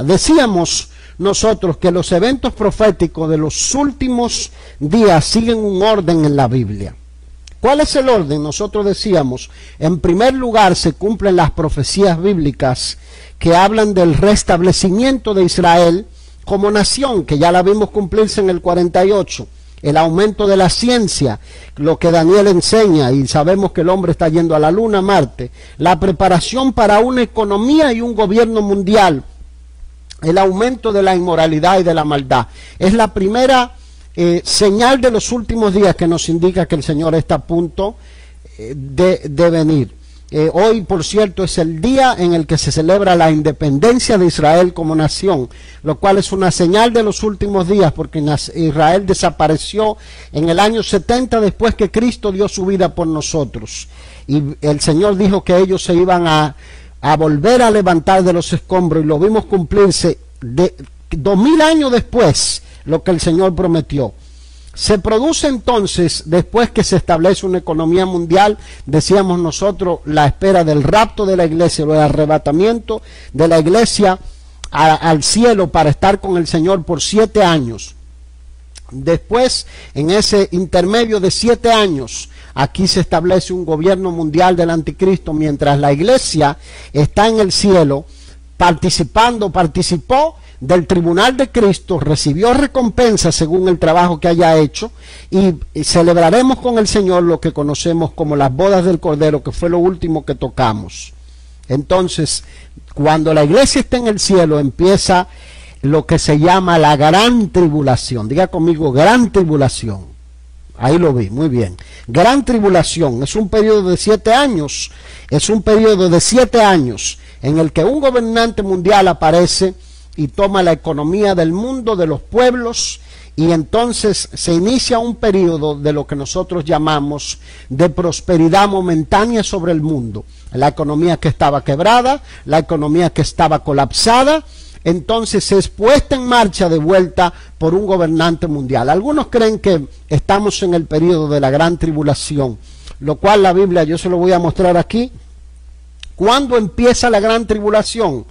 Decíamos nosotros que los eventos proféticos de los últimos días siguen un orden en la Biblia. ¿Cuál es el orden? Nosotros decíamos, en primer lugar se cumplen las profecías bíblicas que hablan del restablecimiento de Israel como nación, que ya la vimos cumplirse en el 48. El aumento de la ciencia, lo que Daniel enseña, y sabemos que el hombre está yendo a la luna, a Marte. La preparación para una economía y un gobierno mundial. El aumento de la inmoralidad y de la maldad. Es la primera señal de los últimos días que nos indica que el Señor está a punto de venir. Hoy, por cierto, es el día en el que se celebra la independencia de Israel como nación, lo cual es una señal de los últimos días, porque Israel desapareció en el año 70 después que Cristo dio su vida por nosotros. Y el Señor dijo que ellos se iban a volver a levantar de los escombros, y lo vimos cumplirse 2000 años después, lo que el Señor prometió. Se produce entonces, después que se establece una economía mundial, decíamos nosotros, la espera del rapto de la iglesia, o el arrebatamiento de la iglesia al cielo para estar con el Señor por 7 años. Después, en ese intermedio de 7 años, aquí se establece un gobierno mundial del anticristo, mientras la iglesia está en el cielo, participó del tribunal de Cristo, recibió recompensa según el trabajo que haya hecho, y celebraremos con el Señor lo que conocemos como las bodas del Cordero, que fue lo último que tocamos. Entonces, cuando la iglesia está en el cielo, empieza lo que se llama la gran tribulación. Diga conmigo, gran tribulación. Ahí lo vi, muy bien. Gran tribulación es un periodo de 7 años, es un periodo de 7 años en el que un gobernante mundial aparece y toma la economía del mundo, de los pueblos, y entonces se inicia un periodo de lo que nosotros llamamos de prosperidad momentánea sobre el mundo. La economía que estaba quebrada, la economía que estaba colapsada, entonces es puesta en marcha de vuelta por un gobernante mundial. Algunos creen que estamos en el periodo de la gran tribulación, lo cual la Biblia, yo se lo voy a mostrar aquí. ¿Cuándo empieza la gran tribulación?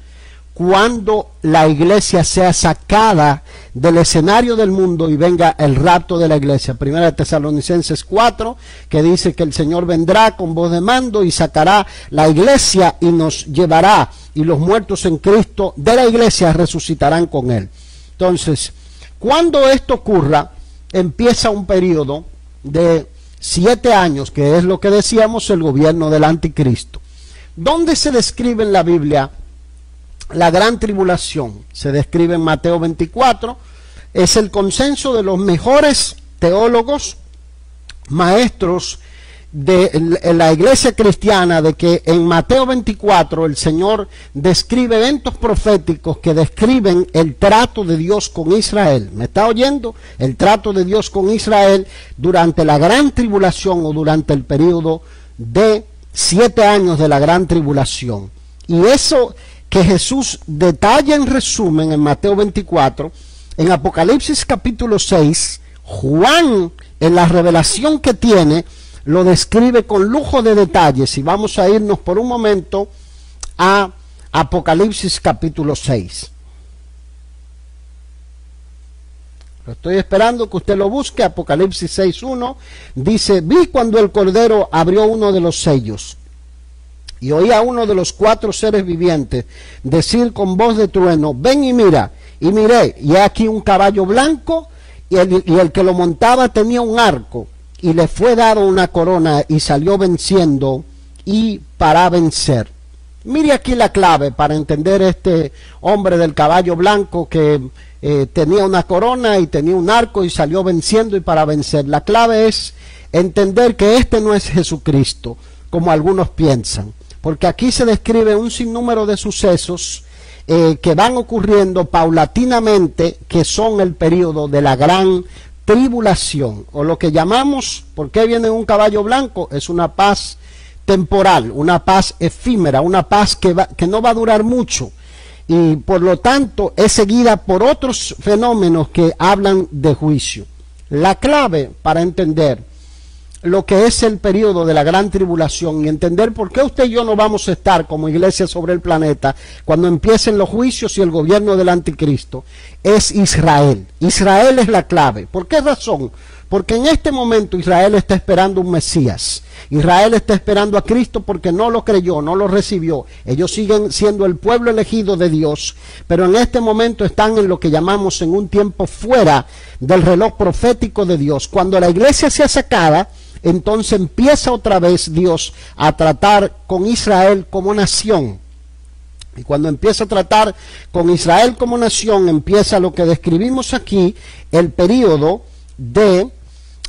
Cuando la iglesia sea sacada del escenario del mundo y venga el rapto de la iglesia. Primera de Tesalonicenses 4, que dice que el Señor vendrá con voz de mando y sacará la iglesia y nos llevará, y los muertos en Cristo de la iglesia resucitarán con él. Entonces, cuando esto ocurra, empieza un periodo de 7 años, que es lo que decíamos, el gobierno del anticristo. ¿Dónde se describe en la Biblia la gran tribulación? Se describe en Mateo 24, es el consenso de los mejores teólogos, maestros de la iglesia cristiana, de que en Mateo 24 el Señor describe eventos proféticos que describen el trato de Dios con Israel. ¿Me está oyendo? El trato de Dios con Israel durante la gran tribulación, o durante el periodo de 7 años de la gran tribulación. Y eso que Jesús detalla en resumen en Mateo 24, en Apocalipsis capítulo 6, Juan, en la revelación que tiene, lo describe con lujo de detalles. Y vamos a irnos por un momento a Apocalipsis capítulo 6. Lo estoy esperando que usted lo busque. Apocalipsis 6:1 dice: vi cuando el Cordero abrió uno de los sellos, y oí a uno de los 4 seres vivientes decir con voz de trueno: ven y mira. Y miré, y he aquí un caballo blanco, y el que lo montaba tenía un arco, y le fue dado una corona, y salió venciendo y para vencer. Mire aquí la clave para entender este hombre del caballo blanco que tenía una corona y tenía un arco y salió venciendo y para vencer. La clave es entender que este no es Jesucristo, como algunos piensan, porque aquí se describe un sinnúmero de sucesos que van ocurriendo paulatinamente, que son el periodo de la gran tribulación, o lo que llamamos, ¿por qué viene un caballo blanco? Es una paz temporal, una paz efímera, una paz que no va a durar mucho, y por lo tanto es seguida por otros fenómenos que hablan de juicio. La clave para entender lo que es el periodo de la gran tribulación y entender por qué usted y yo no vamos a estar como iglesia sobre el planeta cuando empiecen los juicios y el gobierno del anticristo, es Israel. Israel es la clave. ¿Por qué razón? Porque en este momento Israel está esperando un Mesías. Israel está esperando a Cristo porque no lo creyó, no lo recibió. Ellos siguen siendo el pueblo elegido de Dios, pero en este momento están en lo que llamamos en un tiempo fuera del reloj profético de Dios. Cuando la iglesia sea sacada, entonces empieza otra vez Dios a tratar con Israel como nación. Y cuando empieza a tratar con Israel como nación, empieza lo que describimos aquí, el periodo de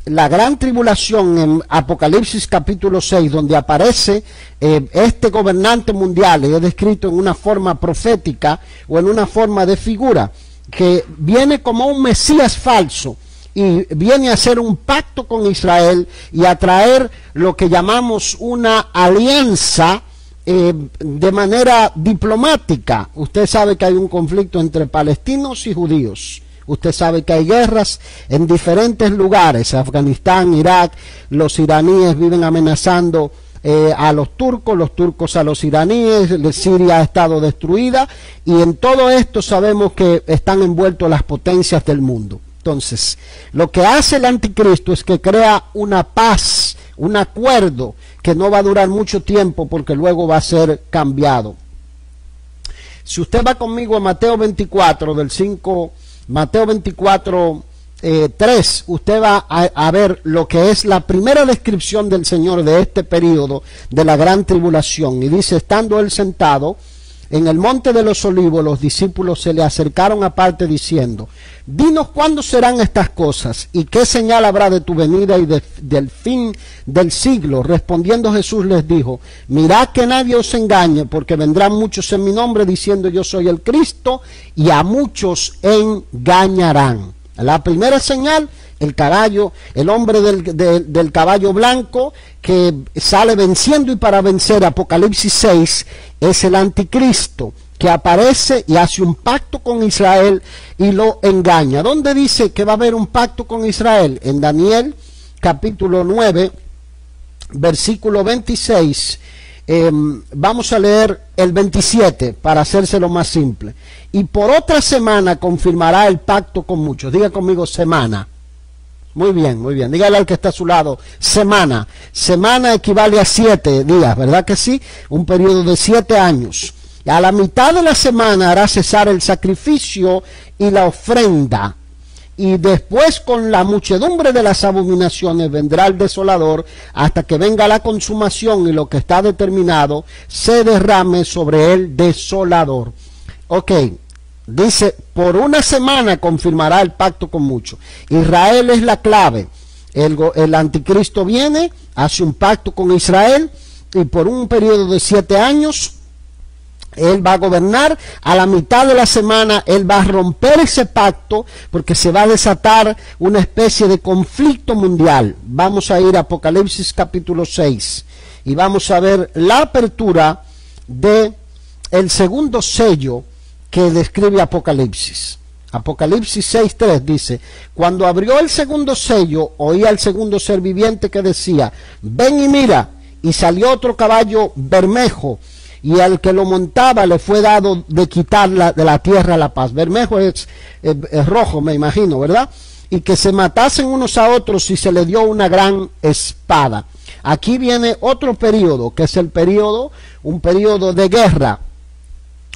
la gran tribulación en Apocalipsis capítulo 6, donde aparece este gobernante mundial, y es descrito en una forma profética o en una forma de figura, que viene como un Mesías falso, y viene a hacer un pacto con Israel y a traer lo que llamamos una alianza de manera diplomática. Usted sabe que hay un conflicto entre palestinos y judíos. Usted sabe que hay guerras en diferentes lugares, Afganistán, Irak, los iraníes viven amenazando a los turcos a los iraníes, Siria ha estado destruida, y en todo esto sabemos que están envueltos las potencias del mundo. Entonces, lo que hace el anticristo es que crea una paz, un acuerdo que no va a durar mucho tiempo porque luego va a ser cambiado. Si usted va conmigo a Mateo 24, del 5, Mateo 24, 3, usted va a ver lo que es la primera descripción del Señor de este periodo de la gran tribulación. Y dice, estando él sentado en el monte de los olivos, los discípulos se le acercaron aparte diciendo, dinos cuándo serán estas cosas y qué señal habrá de tu venida y del fin del siglo. Respondiendo Jesús les dijo, mirad que nadie os engañe, porque vendrán muchos en mi nombre diciendo yo soy el Cristo, y a muchos engañarán. La primera señal, el caballo, el hombre del caballo blanco que sale venciendo, y para vencer, Apocalipsis 6, es el anticristo que aparece y hace un pacto con Israel y lo engaña. ¿Dónde dice que va a haber un pacto con Israel? En Daniel capítulo 9, versículo 26. Vamos a leer el 27 para hacérselo más simple. Y por otra semana confirmará el pacto con muchos. Diga conmigo, semana. Muy bien, muy bien. Dígale al que está a su lado, semana. Semana equivale a 7 días, ¿verdad que sí? Un periodo de 7 años. Y a la mitad de la semana hará cesar el sacrificio y la ofrenda. Y después con la muchedumbre de las abominaciones vendrá el desolador hasta que venga la consumación y lo que está determinado se derrame sobre el desolador. Ok, dice, por una semana confirmará el pacto con muchos. Israel es la clave. El anticristo viene, hace un pacto con Israel y por un periodo de 7 años él va a gobernar. A la mitad de la semana él va a romper ese pacto porque se va a desatar una especie de conflicto mundial. Vamos a ir a Apocalipsis capítulo 6 y vamos a ver la apertura de el segundo sello que describe Apocalipsis. Apocalipsis 6:3 dice, cuando abrió el segundo sello, oí al segundo ser viviente que decía, ven y mira, y salió otro caballo bermejo, y al que lo montaba le fue dado de quitar de la tierra la paz. Bermejo es rojo, me imagino, ¿verdad? Y que se matasen unos a otros y se le dio una gran espada. Aquí viene otro periodo, que es el periodo, un periodo de guerra,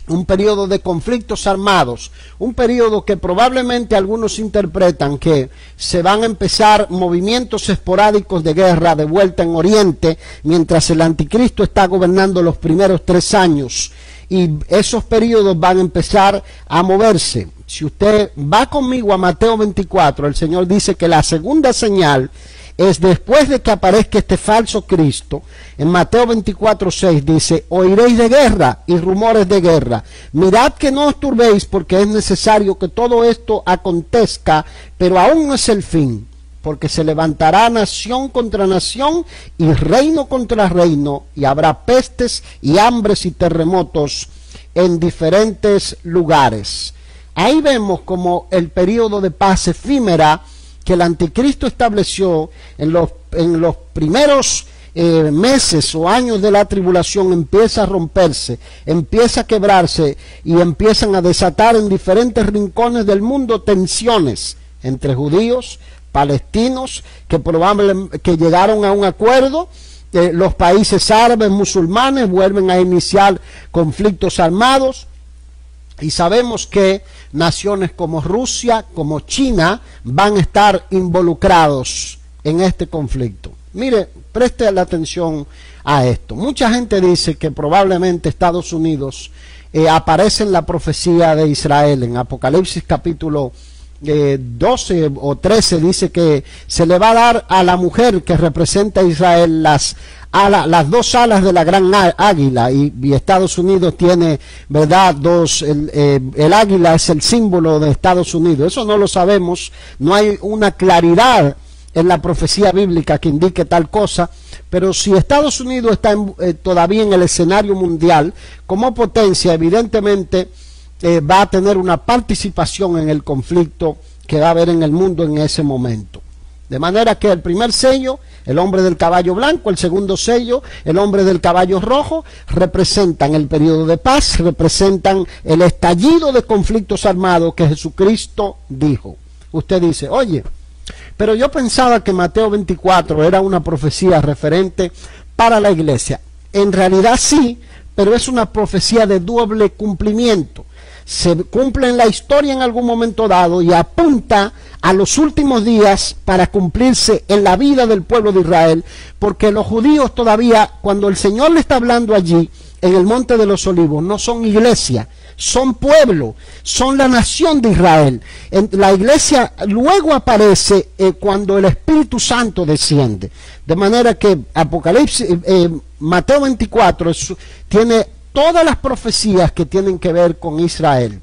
un periodo de conflictos armados, un periodo que probablemente algunos interpretan que se van a empezar movimientos esporádicos de guerra de vuelta en Oriente, mientras el anticristo está gobernando los primeros 3 años, y esos periodos van a empezar a moverse. Si usted va conmigo a Mateo 24, el Señor dice que la segunda señal es después de que aparezca este falso Cristo. En Mateo 24:6 dice, oiréis de guerra y rumores de guerra. Mirad que no os turbéis, porque es necesario que todo esto acontezca, pero aún no es el fin, porque se levantará nación contra nación y reino contra reino, y habrá pestes y hambres y terremotos en diferentes lugares. Ahí vemos como el periodo de paz efímera que el anticristo estableció en los primeros meses o años de la tribulación empieza a romperse, empieza a quebrarse y empiezan a desatar en diferentes rincones del mundo tensiones entre judíos, palestinos, que probablemente llegaron a un acuerdo. Los países árabes, musulmanes vuelven a iniciar conflictos armados, y sabemos que naciones como Rusia, como China, van a estar involucrados en este conflicto. Mire, preste la atención a esto. Mucha gente dice que probablemente Estados Unidos aparece en la profecía de Israel, en Apocalipsis capítulo 12 o 13, dice que se le va a dar a la mujer que representa a Israel las dos alas de la gran águila, y Estados Unidos tiene, ¿verdad?, el águila es el símbolo de Estados Unidos. Eso no lo sabemos, no hay una claridad en la profecía bíblica que indique tal cosa, pero si Estados Unidos está todavía en el escenario mundial como potencia, evidentemente va a tener una participación en el conflicto que va a haber en el mundo en ese momento. De manera que el primer sello, el hombre del caballo blanco; el segundo sello, el hombre del caballo rojo, representan el periodo de paz, representan el estallido de conflictos armados que Jesucristo dijo. Usted dice, oye, pero yo pensaba que Mateo 24 era una profecía referente para la iglesia. En realidad sí, pero es una profecía de doble cumplimiento. Se cumple en la historia en algún momento dado y apunta a los últimos días para cumplirse en la vida del pueblo de Israel, porque los judíos todavía, cuando el Señor le está hablando allí en el Monte de los Olivos, no son iglesia, son pueblo, son la nación de Israel. La iglesia luego aparece cuando el Espíritu Santo desciende. De manera que Mateo 24 tiene todas las profecías que tienen que ver con Israel.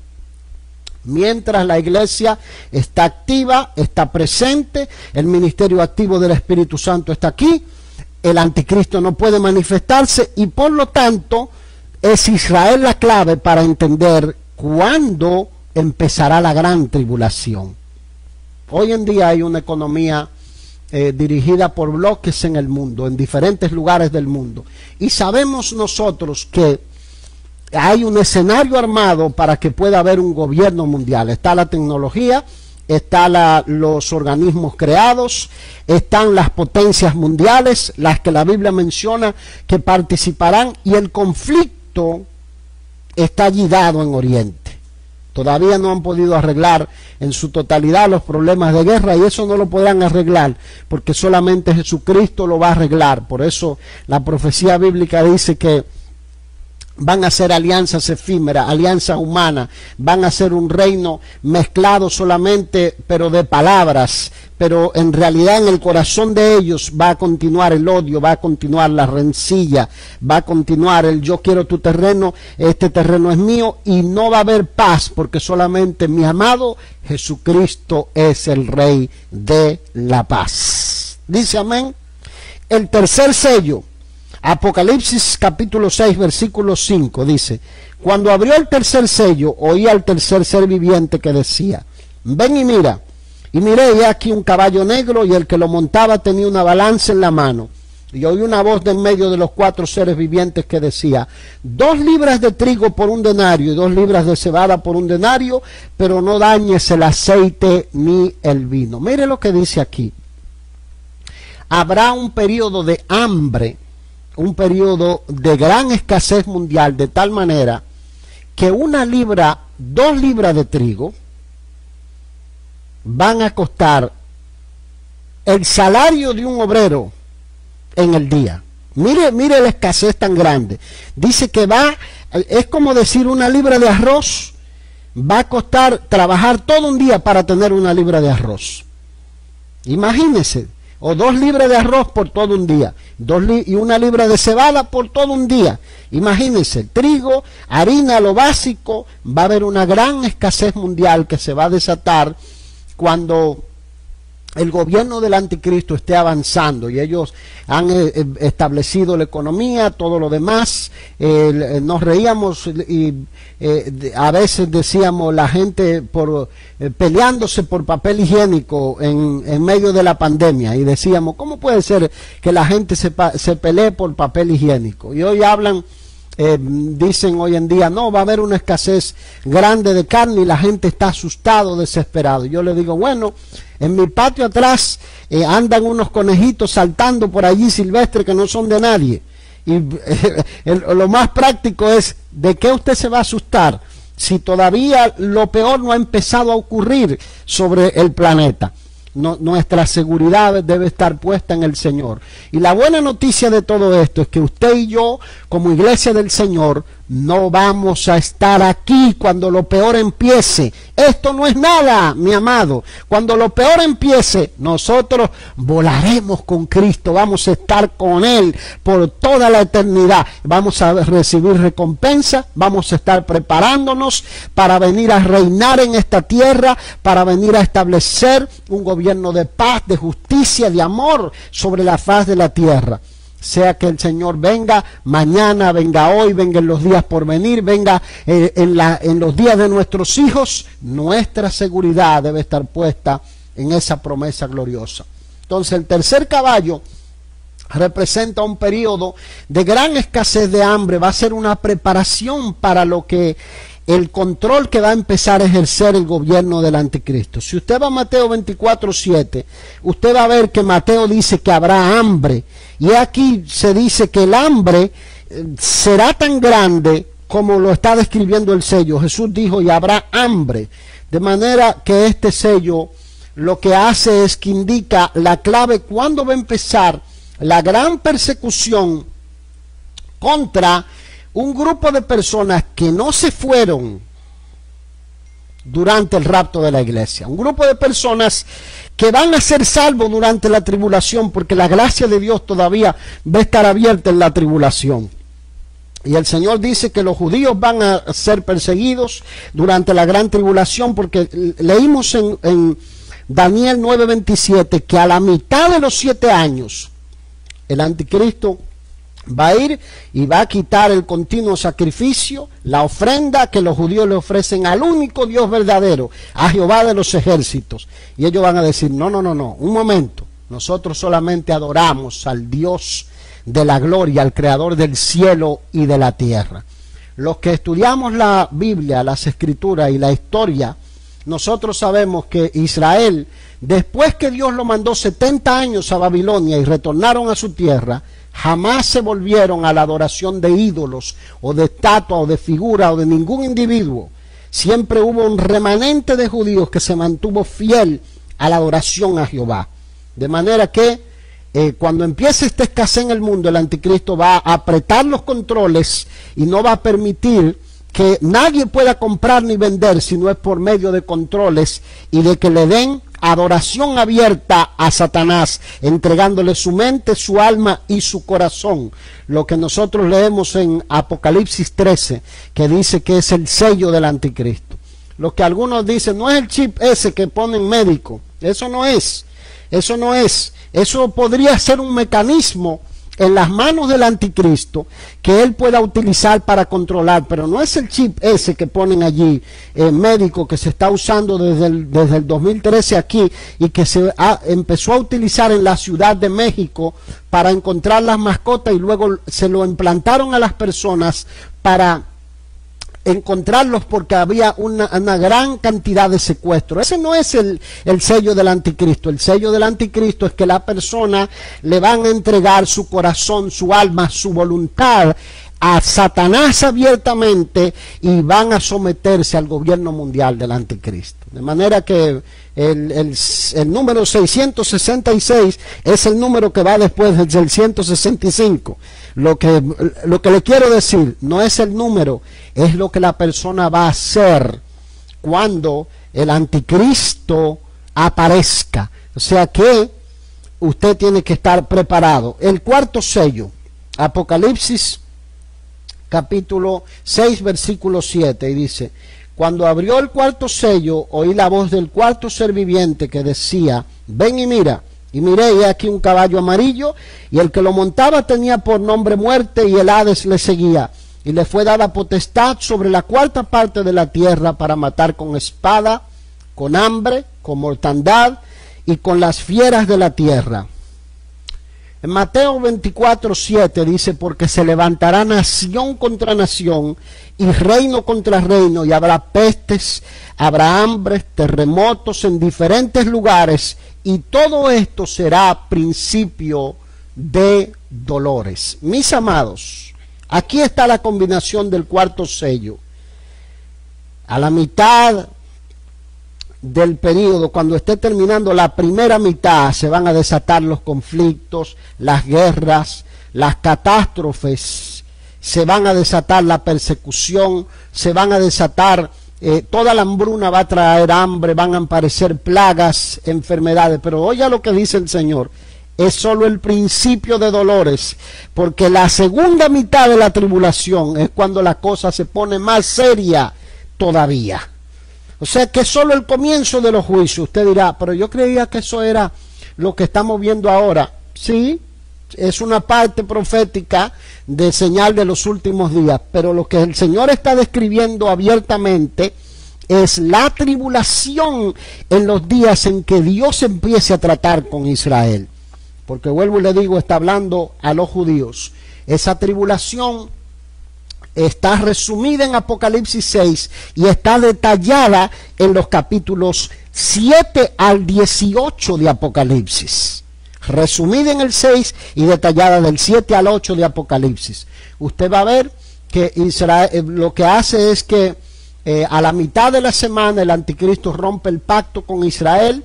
Mientras la iglesia está activa, está presente, el ministerio activo del Espíritu Santo está aquí, el anticristo no puede manifestarse, y por lo tanto es Israel la clave para entender cuándo empezará la gran tribulación. Hoy en día hay una economía dirigida por bloques en el mundo, en diferentes lugares del mundo, y sabemos nosotros que hay un escenario armado para que pueda haber un gobierno mundial. Está la tecnología, están los organismos creados, están las potencias mundiales, las que la Biblia menciona que participarán, y el conflicto está allí dado en Oriente. Todavía no han podido arreglar en su totalidad los problemas de guerra, y eso no lo podrán arreglar porque solamente Jesucristo lo va a arreglar. Por eso la profecía bíblica dice que van a ser alianzas efímeras, alianzas humanas, van a ser un reino mezclado solamente, pero de palabras, pero en realidad en el corazón de ellos va a continuar el odio, va a continuar la rencilla, va a continuar el yo quiero tu terreno, este terreno es mío, y no va a haber paz, porque solamente mi amado Jesucristo es el Rey de la paz. Dice amén. El tercer sello, Apocalipsis capítulo 6 versículo 5, dice: cuando abrió el tercer sello, oí al tercer ser viviente que decía: ven y mira. Y miré, y aquí un caballo negro, y el que lo montaba tenía una balanza en la mano. Y oí una voz de en medio de los cuatro seres vivientes que decía: 2 libras de trigo por un denario, y 2 libras de cebada por un denario, pero no dañes el aceite ni el vino. Mire lo que dice aquí. Habrá un periodo de hambre, un periodo de gran escasez mundial, de tal manera que 2 libras de trigo van a costar el salario de un obrero en el día. Mire la escasez tan grande. Dice que es como decir 1 libra de arroz, va a costar trabajar todo un día para tener 1 libra de arroz. Imagínense. O 2 libras de arroz por todo un día, y 1 libra de cebada por todo un día. Imagínense, trigo, harina, lo básico. Va a haber una gran escasez mundial que se va a desatar cuando el gobierno del anticristo esté avanzando y ellos han establecido la economía, todo lo demás. Nos reíamos y a veces decíamos la gente peleándose por papel higiénico en medio de la pandemia, y decíamos, ¿cómo puede ser que la gente se pelee por papel higiénico? Y hoy hablan, dicen hoy en día, no, va a haber una escasez grande de carne y la gente está asustado, desesperado. Yo le digo, bueno, en mi patio atrás andan unos conejitos saltando por allí silvestres que no son de nadie. Y lo más práctico es, ¿de qué usted se va a asustar si todavía lo peor no ha empezado a ocurrir sobre el planeta? Nuestra seguridad debe estar puesta en el Señor. Y la buena noticia de todo esto es que usted y yo, como iglesia del Señor, no vamos a estar aquí cuando lo peor empiece. Esto no es nada, mi amado. Cuando lo peor empiece, nosotros volaremos con Cristo. Vamos a estar con Él por toda la eternidad. Vamos a recibir recompensa. Vamos a estar preparándonos para venir a reinar en esta tierra, para venir a establecer un gobierno de paz, de justicia, de amor sobre la faz de la tierra. Sea que el Señor venga mañana, venga hoy, venga en los días por venir, venga en los días de nuestros hijos, nuestra seguridad debe estar puesta en esa promesa gloriosa. Entonces el tercer caballo representa un periodo de gran escasez de hambre, va a ser una preparación para lo que el control que va a empezar a ejercer el gobierno del anticristo. Si usted va a Mateo 24:7, usted va a ver que Mateo dice que habrá hambre, y aquí se dice que el hambre será tan grande como lo está describiendo el sello. Jesús dijo, y habrá hambre, de manera que este sello lo que hace es que indica la clave cuándo va a empezar la gran persecución contra un grupo de personas que no se fueron durante el rapto de la iglesia. Un grupo de personas que van a ser salvos durante la tribulación, porque la gracia de Dios todavía va a estar abierta en la tribulación. Y el Señor dice que los judíos van a ser perseguidos durante la gran tribulación, porque leímos en Daniel 9:27 que a la mitad de los 7 años el anticristo va a ir y va a quitar el continuo sacrificio, la ofrenda que los judíos le ofrecen al único Dios verdadero, a Jehová de los ejércitos. Y ellos van a decir, no, un momento, nosotros solamente adoramos al Dios de la gloria, al creador del cielo y de la tierra. Los que estudiamos la Biblia, las Escrituras y la historia, nosotros sabemos que Israel, después que Dios lo mandó 70 años a Babilonia y retornaron a su tierra, jamás se volvieron a la adoración de ídolos o de estatua o de figura o de ningún individuo. Siempre hubo un remanente de judíos que se mantuvo fiel a la adoración a Jehová. De manera que cuando empiece esta escasez en el mundo, el anticristo va a apretar los controles y no va a permitir que nadie pueda comprar ni vender si no es por medio de controles y de que le den adoración abierta a Satanás, entregándole su mente, su alma y su corazón. Lo que nosotros leemos en Apocalipsis 13, que dice que es el sello del anticristo. Lo que algunos dicen, no es el chip ese que ponen médico. Eso no es. Eso podría ser un mecanismo en las manos del anticristo que él pueda utilizar para controlar, pero no es el chip ese que ponen allí, médico, que se está usando desde el 2013 aquí y que empezó a utilizar en la Ciudad de México para encontrar las mascotas, y luego se lo implantaron a las personas para encontrarlos porque había una gran cantidad de secuestros. Ese no es el sello del anticristo. El sello del anticristo es que la persona le van a entregar su corazón, su alma, su voluntad a Satanás abiertamente y van a someterse al gobierno mundial del anticristo. De manera que el número 666 es el número que va después del 165. Lo que le quiero decir no es el número, es lo que la persona va a hacer cuando el anticristo aparezca. O sea que usted tiene que estar preparado. El cuarto sello, Apocalipsis capítulo 6 versículo 7, y dice: Cuando abrió el cuarto sello, oí la voz del cuarto ser viviente que decía: ven y mira. Y miré, y aquí un caballo amarillo, y el que lo montaba tenía por nombre Muerte, y el Hades le seguía. Y le fue dada potestad sobre la cuarta parte de la tierra para matar con espada, con hambre, con mortandad y con las fieras de la tierra. En Mateo 24:7 dice: porque se levantará nación contra nación y reino contra reino, y habrá pestes, habrá hambres, terremotos en diferentes lugares, y todo esto será principio de dolores. Mis amados, aquí está la combinación del cuarto sello. A la mitad del periodo, cuando esté terminando la primera mitad, se van a desatar los conflictos, las guerras, las catástrofes, se van a desatar la persecución, se van a desatar toda la hambruna, va a traer hambre, van a aparecer plagas, enfermedades. Pero oiga lo que dice el Señor: es solo el principio de dolores, porque la segunda mitad de la tribulación es cuando la cosa se pone más seria todavía. O sea que es solo el comienzo de los juicios. Usted dirá: pero yo creía que eso era lo que estamos viendo ahora. Sí, es una parte profética de señal de los últimos días, pero lo que el Señor está describiendo abiertamente es la tribulación en los días en que Dios empiece a tratar con Israel. Porque vuelvo y le digo, está hablando a los judíos. Esa tribulación está resumida en Apocalipsis 6 y está detallada en los capítulos 7 al 18 de Apocalipsis. Resumida en el 6 y detallada del 7 al 8 de Apocalipsis. Usted va a ver que Israel lo que hace es que a la mitad de la semana el anticristo rompe el pacto con Israel,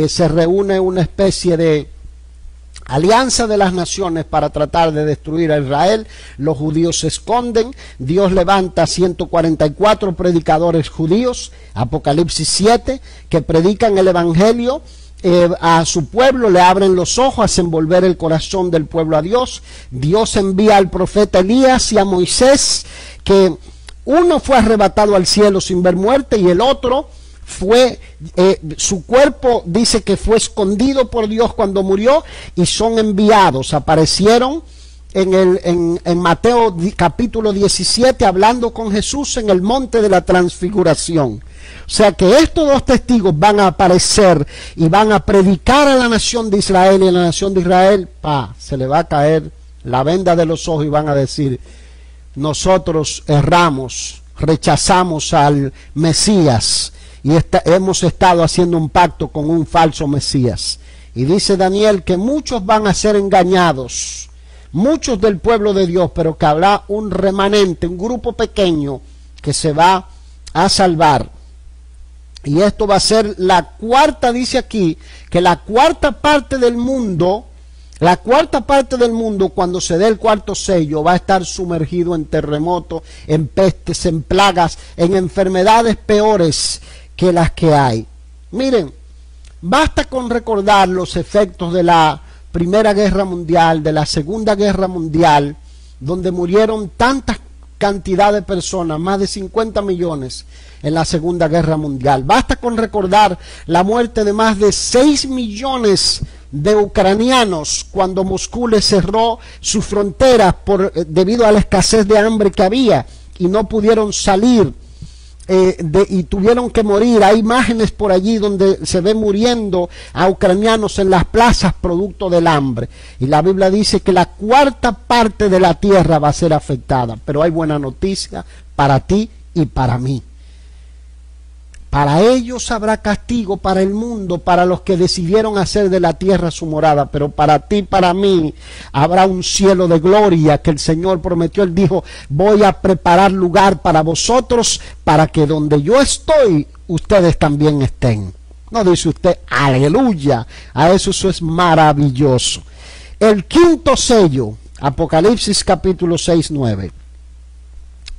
se reúne una especie de alianza de las naciones para tratar de destruir a Israel. Los judíos se esconden, Dios levanta 144 predicadores judíos, Apocalipsis 7, que predican el evangelio a su pueblo, le abren los ojos, hacen volver el corazón del pueblo a Dios. Dios envía al profeta Elías y a Moisés, que uno fue arrebatado al cielo sin ver muerte y el otro fue, su cuerpo dice que fue escondido por Dios cuando murió, y son enviados. Aparecieron en Mateo capítulo 17 hablando con Jesús en el monte de la transfiguración. O sea que estos dos testigos van a aparecer y van a predicar a la nación de Israel, y a la nación de Israel se le va a caer la venda de los ojos y van a decir: nosotros erramos, rechazamos al Mesías y hemos estado haciendo un pacto con un falso Mesías. Y dice Daniel que muchos van a ser engañados, muchos del pueblo de Dios, pero que habrá un remanente, un grupo pequeño que se va a salvar. Y esto va a ser la cuarta, dice aquí, que la cuarta parte del mundo, cuando se dé el cuarto sello, va a estar sumergido en terremotos, en pestes, en plagas, en enfermedades peores que las que hay. Miren, basta con recordar los efectos de la Primera Guerra Mundial, de la Segunda Guerra Mundial, donde murieron tantas cantidad de personas, más de 50 millones en la Segunda Guerra Mundial. Basta con recordar la muerte de más de 6 millones de ucranianos cuando Moscú les cerró sus fronteras debido a la escasez de hambre que había y no pudieron salir y tuvieron que morir. Hay imágenes por allí donde se ve muriendo a ucranianos en las plazas producto del hambre, y la Biblia dice que la cuarta parte de la tierra va a ser afectada. Pero hay buena noticia para ti y para mí. Para ellos habrá castigo, para el mundo, para los que decidieron hacer de la tierra su morada, pero para ti y para mí habrá un cielo de gloria que el Señor prometió. Él dijo: voy a preparar lugar para vosotros, para que donde yo estoy, ustedes también estén. No dice usted aleluya, a eso es maravilloso. El quinto sello, Apocalipsis capítulo 6-9,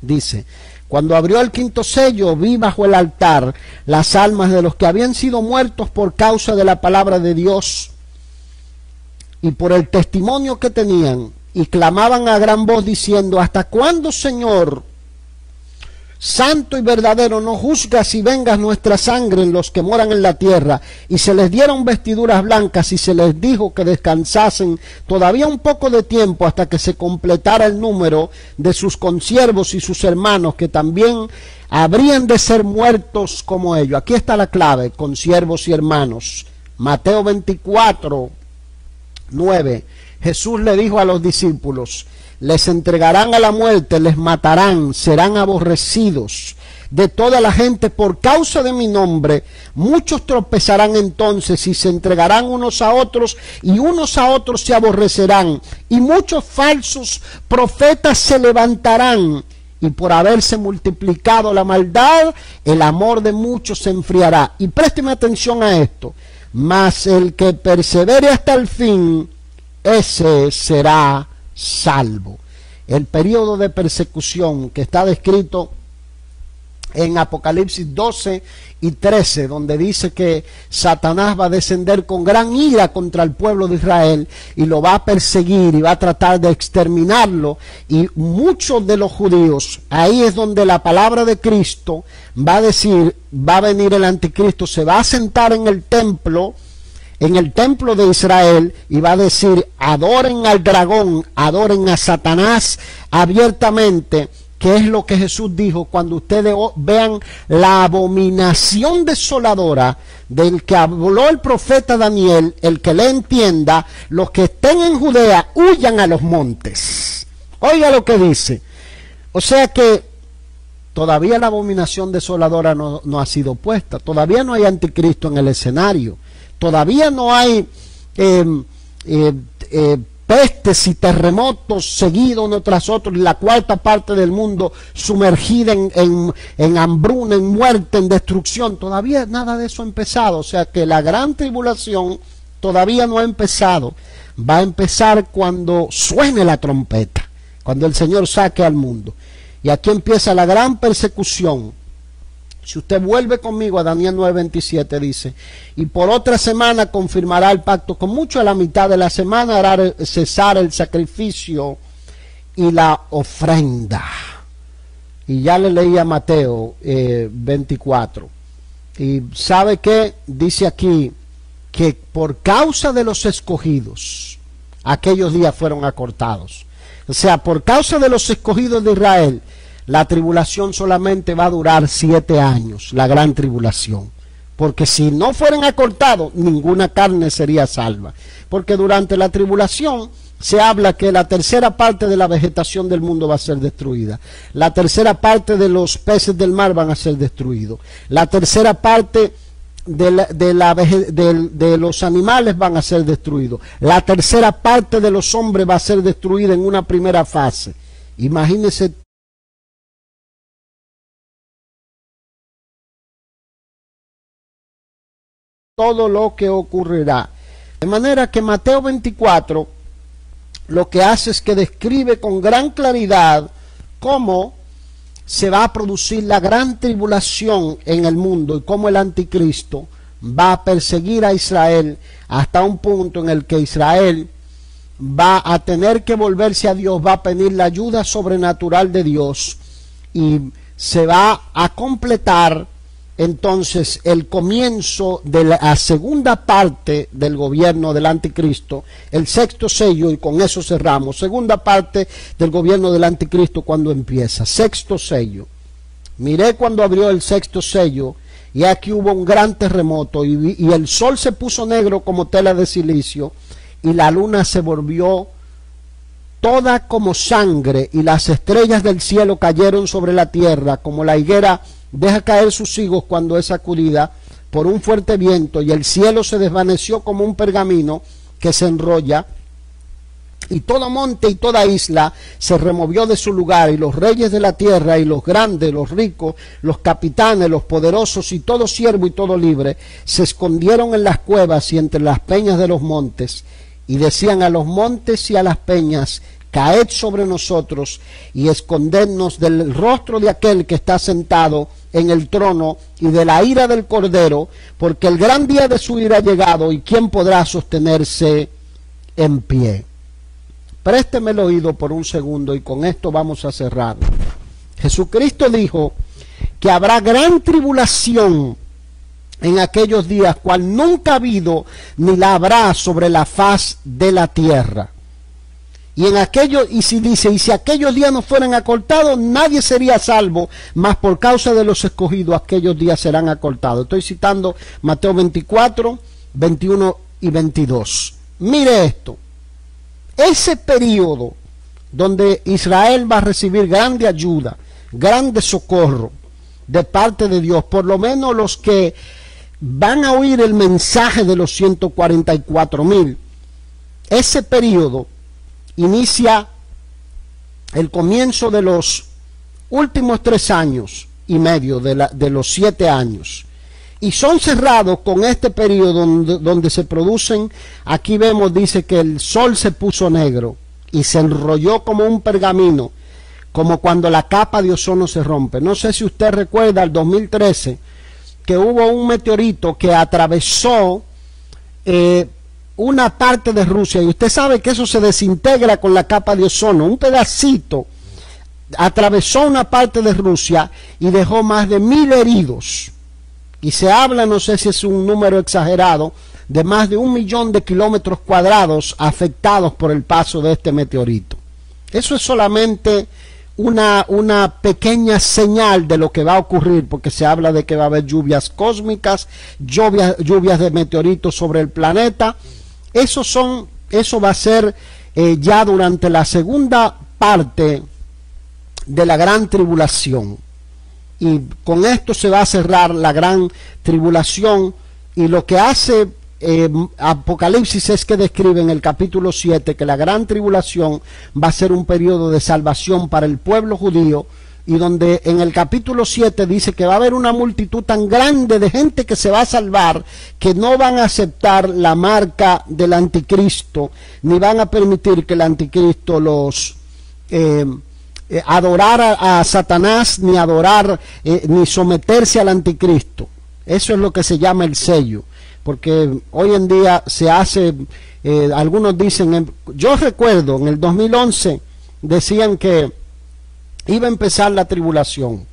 dice: cuando abrió el quinto sello, vi bajo el altar las almas de los que habían sido muertos por causa de la palabra de Dios y por el testimonio que tenían, y clamaban a gran voz diciendo: ¿hasta cuándo, Señor, santo y verdadero, no juzgas y vengas nuestra sangre en los que moran en la tierra. Y se les dieron vestiduras blancas y se les dijo que descansasen todavía un poco de tiempo hasta que se completara el número de sus consiervos y sus hermanos, que también habrían de ser muertos como ellos. Aquí está la clave: consiervos y hermanos. Mateo 24, 9. Jesús le dijo a los discípulos: les entregarán a la muerte, les matarán, serán aborrecidos de toda la gente por causa de mi nombre. Muchos tropezarán entonces y se entregarán unos a otros, y unos a otros se aborrecerán. Y muchos falsos profetas se levantarán, y por haberse multiplicado la maldad, el amor de muchos se enfriará. Y présteme atención a esto: mas el que persevere hasta el fin, ese será salvo. El periodo de persecución que está descrito en Apocalipsis 12 y 13, donde dice que Satanás va a descender con gran ira contra el pueblo de Israel y lo va a perseguir y va a tratar de exterminarlo, y muchos de los judíos, ahí es donde la palabra de Cristo va a decir: va a venir el anticristo, se va a sentar en el templo de Israel, y va a decir: adoren al dragón, adoren a Satanás abiertamente, que es lo que Jesús dijo cuando ustedes vean la abominación desoladora del que habló el profeta Daniel. El que le entienda, los que estén en Judea, huyan a los montes. Oiga lo que dice. O sea que todavía la abominación desoladora no ha sido puesta, todavía no hay anticristo en el escenario, todavía no hay pestes y terremotos seguidos uno tras otro, y la cuarta parte del mundo sumergida en hambruna, en muerte, en destrucción. Todavía nada de eso ha empezado. O sea que la gran tribulación todavía no ha empezado. Va a empezar cuando suene la trompeta, cuando el Señor saque al mundo. Y aquí empieza la gran persecución. Si usted vuelve conmigo a Daniel 9:27, dice: y por otra semana confirmará el pacto con muchos, a la mitad de la semana hará cesar el sacrificio y la ofrenda. Y ya le leí a Mateo 24. Y ¿sabe qué? Dice aquí que por causa de los escogidos, aquellos días fueron acortados. O sea, por causa de los escogidos de Israel, la tribulación solamente va a durar 7 años, la gran tribulación. Porque si no fueran acortados, ninguna carne sería salva. Porque durante la tribulación se habla que la tercera parte de la vegetación del mundo va a ser destruida. La tercera parte de los peces del mar van a ser destruidos. La tercera parte de los animales van a ser destruidos. La tercera parte de los hombres va a ser destruida en una primera fase. Imagínense todo lo que ocurrirá. De manera que Mateo 24 lo que hace es que describe con gran claridad cómo se va a producir la gran tribulación en el mundo y cómo el anticristo va a perseguir a Israel hasta un punto en el que Israel va a tener que volverse a Dios, va a pedir la ayuda sobrenatural de Dios, y se va a completar entonces el comienzo de la segunda parte del gobierno del anticristo, el sexto sello, y con eso cerramos. Segunda parte del gobierno del anticristo, cuando empieza, sexto sello. Miré cuando abrió el sexto sello, y aquí hubo un gran terremoto, y el sol se puso negro como tela de silicio, y la luna se volvió toda como sangre, y las estrellas del cielo cayeron sobre la tierra, como la higuera deja caer sus higos cuando es sacudida por un fuerte viento, y el cielo se desvaneció como un pergamino que se enrolla, y todo monte y toda isla se removió de su lugar, y los reyes de la tierra, y los grandes, los ricos, los capitanes, los poderosos, y todo siervo y todo libre, se escondieron en las cuevas y entre las peñas de los montes, y decían a los montes y a las peñas: caed sobre nosotros y escondednos del rostro de aquel que está sentado en el trono y de la ira del Cordero, porque el gran día de su ira ha llegado, y quién podrá sostenerse en pie. Présteme el oído por un segundo, y con esto vamos a cerrar. Jesucristo dijo que habrá gran tribulación en aquellos días, cual nunca ha habido ni la habrá sobre la faz de la tierra. Y en aquellos, y si aquellos días no fueran acortados, nadie sería salvo, mas por causa de los escogidos aquellos días serán acortados. Estoy citando Mateo 24, 21 y 22. Mire esto, ese periodo donde Israel va a recibir grande ayuda, grande socorro de parte de Dios, por lo menos los que van a oír el mensaje de los 144,000, ese periodo inicia el comienzo de los últimos 3 años y medio de los 7 años, y son cerrados con este periodo donde se producen, aquí vemos, dice que el sol se puso negro y se enrolló como un pergamino, como cuando la capa de ozono se rompe. No sé si usted recuerda el 2013 que hubo un meteorito que atravesó una parte de Rusia, y usted sabe que eso se desintegra con la capa de ozono. Un pedacito atravesó una parte de Rusia y dejó más de 1,000 heridos, y se habla, no sé si es un número exagerado, de más de 1 millón de kilómetros cuadrados afectados por el paso de este meteorito. Eso es solamente una pequeña señal de lo que va a ocurrir, porque se habla de que va a haber lluvias cósmicas, lluvias de meteoritos sobre el planeta. Eso va a ser ya durante la segunda parte de la gran tribulación, y con esto se va a cerrar la gran tribulación. Y lo que hace Apocalipsis es que describe en el capítulo 7 que la gran tribulación va a ser un periodo de salvación para el pueblo judío, y donde en el capítulo 7 dice que va a haber una multitud tan grande de gente que se va a salvar, que no van a aceptar la marca del anticristo, ni van a permitir que el anticristo los adorar a Satanás, ni adorar ni someterse al anticristo. Eso es lo que se llama el sello, porque hoy en día se hace, algunos dicen, yo recuerdo en el 2011 decían que iba a empezar la tribulación,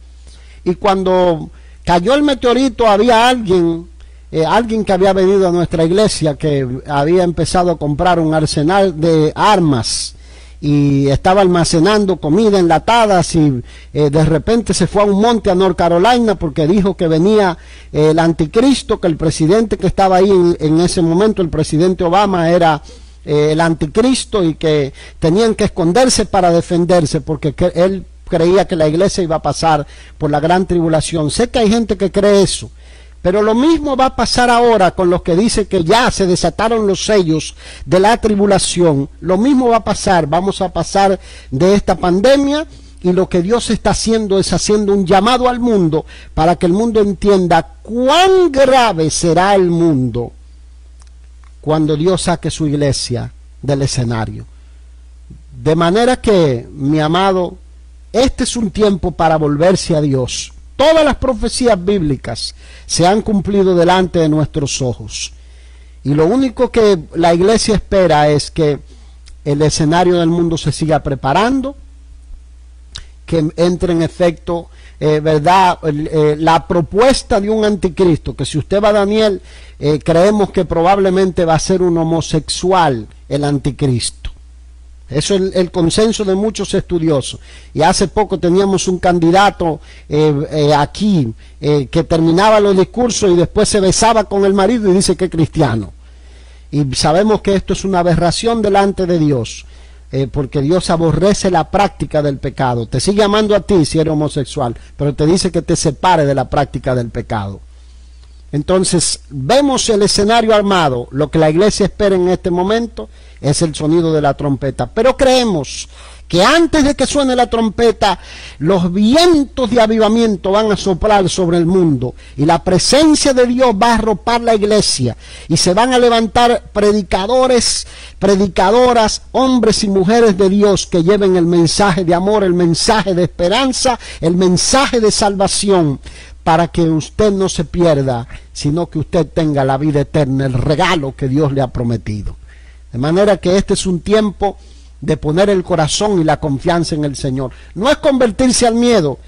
y cuando cayó el meteorito había alguien que había venido a nuestra iglesia, que había empezado a comprar un arsenal de armas y estaba almacenando comida enlatadas, y de repente se fue a un monte a North Carolina porque dijo que venía el anticristo, que el presidente que estaba ahí en ese momento, el presidente Obama, era el anticristo, y que tenían que esconderse para defenderse porque él creía que la iglesia iba a pasar por la gran tribulación. Sé que hay gente que cree eso, pero lo mismo va a pasar ahora con los que dicen que ya se desataron los sellos de la tribulación. Lo mismo va a pasar, vamos a pasar de esta pandemia, y lo que Dios está haciendo es haciendo un llamado al mundo para que el mundo entienda cuán grave será el mundo cuando Dios saque su iglesia del escenario. De manera que, mi amado, este es un tiempo para volverse a Dios. Todas las profecías bíblicas se han cumplido delante de nuestros ojos, y lo único que la iglesia espera es que el escenario del mundo se siga preparando, que entre en efecto la propuesta de un anticristo, que si usted va a Daniel, creemos que probablemente va a ser un homosexual el anticristo. Eso es el consenso de muchos estudiosos. Y hace poco teníamos un candidato aquí que terminaba los discursos y después se besaba con el marido y dice que es cristiano. Y sabemos que esto es una aberración delante de Dios, porque Dios aborrece la práctica del pecado. Te sigue amando a ti si eres homosexual, pero te dice que te separe de la práctica del pecado. Entonces vemos el escenario armado. Lo que la iglesia espera en este momento es el sonido de la trompeta, pero creemos que antes de que suene la trompeta, los vientos de avivamiento van a soplar sobre el mundo, y la presencia de Dios va a arropar la iglesia, y se van a levantar predicadores, predicadoras, hombres y mujeres de Dios que lleven el mensaje de amor, el mensaje de esperanza, el mensaje de salvación, para que usted no se pierda, sino que usted tenga la vida eterna, el regalo que Dios le ha prometido. De manera que este es un tiempo de poner el corazón y la confianza en el Señor. No es convertirse al miedo,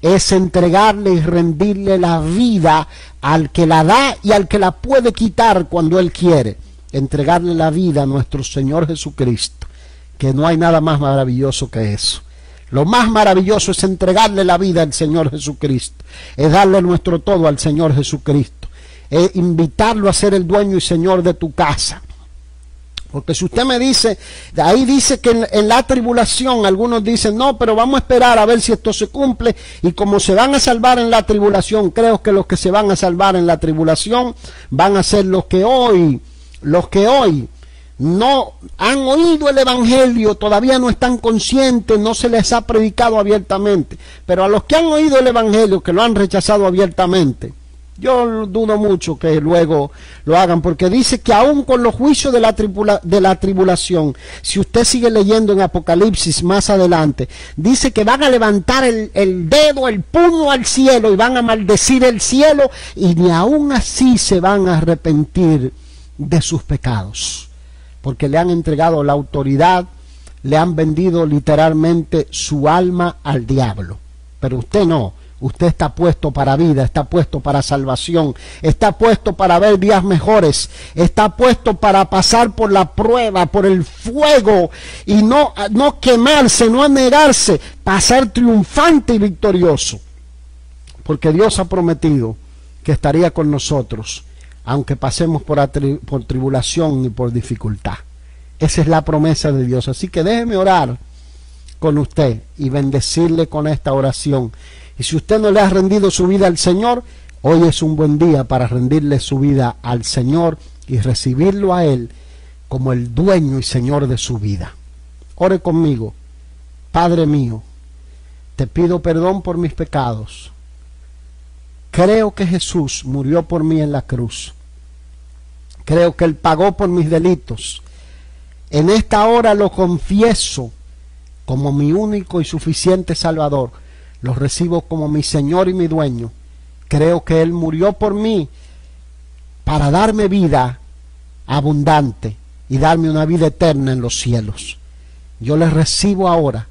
es entregarle y rendirle la vida al que la da y al que la puede quitar cuando Él quiere. Entregarle la vida a nuestro Señor Jesucristo, que no hay nada más maravilloso que eso. Lo más maravilloso es entregarle la vida al Señor Jesucristo, es darle nuestro todo al Señor Jesucristo, es invitarlo a ser el dueño y Señor de tu casa. Porque si usted me dice, ahí dice que en la tribulación, algunos dicen, no, pero vamos a esperar a ver si esto se cumple, y como se van a salvar en la tribulación, creo que los que se van a salvar en la tribulación van a ser los que hoy no han oído el Evangelio, todavía no están conscientes, no se les ha predicado abiertamente. Pero a los que han oído el Evangelio, que lo han rechazado abiertamente, yo dudo mucho que luego lo hagan, porque dice que aún con los juicios de la tribulación, si usted sigue leyendo en Apocalipsis más adelante, dice que van a levantar el dedo, el puño al cielo, y van a maldecir el cielo, y ni aún así se van a arrepentir de sus pecados, porque le han entregado la autoridad, le han vendido literalmente su alma al diablo. Pero usted no. Usted está puesto para vida, está puesto para salvación, está puesto para ver días mejores, está puesto para pasar por la prueba, por el fuego, y no quemarse, no anegarse, pasar triunfante y victorioso. Porque Dios ha prometido que estaría con nosotros, aunque pasemos por tribulación y por dificultad. Esa es la promesa de Dios. Así que déjeme orar con usted y bendecirle con esta oración. Y si usted no le ha rendido su vida al Señor, hoy es un buen día para rendirle su vida al Señor y recibirlo a Él como el dueño y Señor de su vida. Ore conmigo. Padre mío, te pido perdón por mis pecados. Creo que Jesús murió por mí en la cruz. Creo que Él pagó por mis delitos. En esta hora lo confieso como mi único y suficiente Salvador. Lo recibo como mi Señor y mi dueño. Creo que Él murió por mí para darme vida abundante y darme una vida eterna en los cielos. Yo le recibo ahora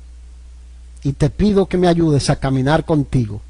y te pido que me ayudes a caminar contigo.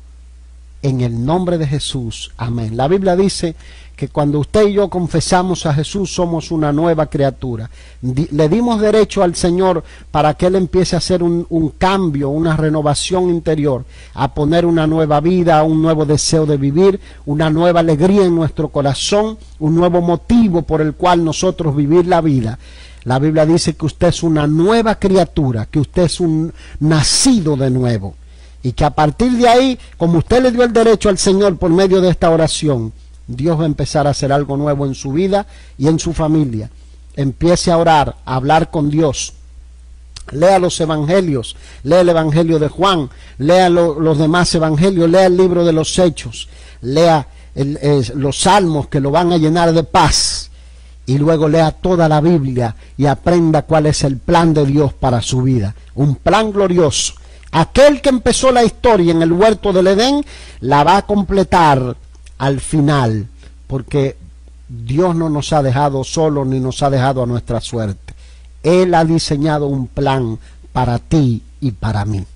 En el nombre de Jesús. Amén. La Biblia dice que cuando usted y yo confesamos a Jesús, somos una nueva criatura. Le dimos derecho al Señor para que Él empiece a hacer un cambio, una renovación interior, a poner una nueva vida, un nuevo deseo de vivir, una nueva alegría en nuestro corazón, un nuevo motivo por el cual nosotros vivir la vida. La Biblia dice que usted es una nueva criatura, que usted es un nacido de nuevo. Y que a partir de ahí, como usted le dio el derecho al Señor por medio de esta oración, Dios va a empezar a hacer algo nuevo en su vida y en su familia. Empiece a orar, a hablar con Dios. Lea los evangelios, lea el evangelio de Juan, lea los demás evangelios, lea el libro de los Hechos, lea los salmos que lo van a llenar de paz. Y luego lea toda la Biblia y aprenda cuál es el plan de Dios para su vida. Un plan glorioso. Aquel que empezó la historia en el huerto del Edén, la va a completar al final, porque Dios no nos ha dejado solos ni nos ha dejado a nuestra suerte. Él ha diseñado un plan para ti y para mí.